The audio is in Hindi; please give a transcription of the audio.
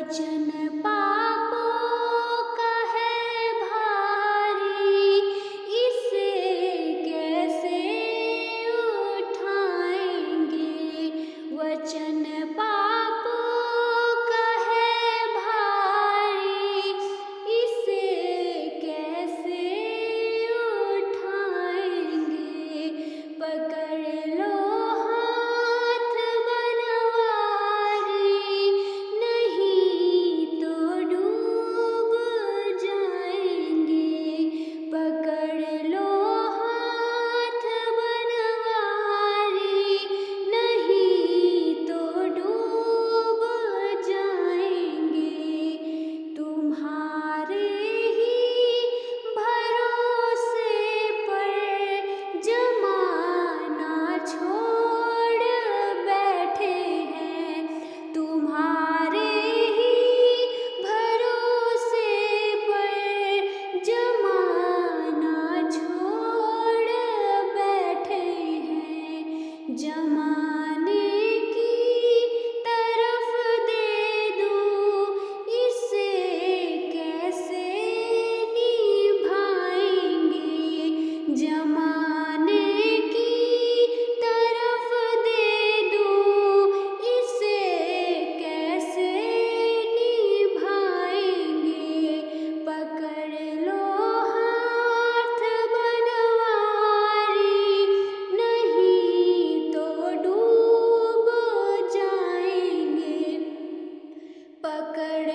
वचन पापों का है भारी, इसे कैसे उठाएंगे। वचन पापों का है भारी, इसे कैसे उठाएंगे। पकड़ लो हाथ बनवारी, नहीं तो डूब जाएंगे। पकड़ लो हाथ बनवारी, नहीं तो डूब जाएंगे। तुम्हारे ही भरोसे पर जमाना छोड़ बैठे हैं। तुम्हारे ही भरोसे पर जमाना छोड़ बैठे हैं। जमाने की तरफ दे दूं, इसे कैसे निभाएंगे। जमाने की तरफ दे दूं, इसे कैसे निभाएंगे। पकड़ लो हाथ बनवारी, नहीं तो डूब जाएंगे। पकड़